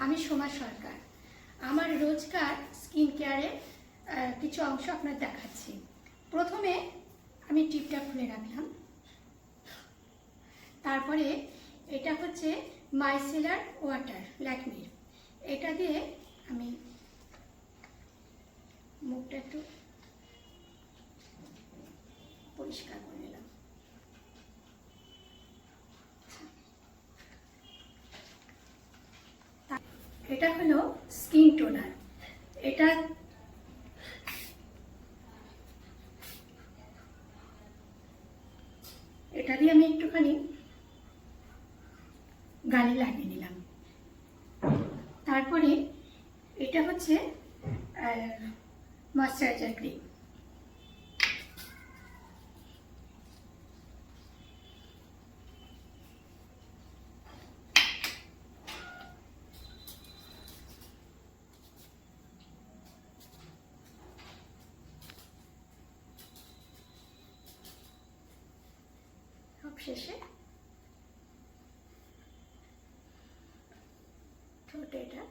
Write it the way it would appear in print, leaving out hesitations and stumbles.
আমি সোমা সরকার। আমার রোজকার স্কিন কেয়ারের কিছু অংশ আপনার দেখাচ্ছি। প্রথমে আমি টিপটা খুলে রাখলাম। তারপরে এটা হচ্ছে মাইসেলার ওয়াটার ল্যাকমির। এটা দিয়ে আমি মুখটা একটু পরিষ্কার করে নিলাম। এটা হলো স্কিন টোনার। এটা দিয়ে আমি একটুখানি গালে লাগিয়ে নিলাম। তারপরে এটা হচ্ছে ময়শ্চারাইজার ক্রিম। সবশেষে ঠোঁটে এটা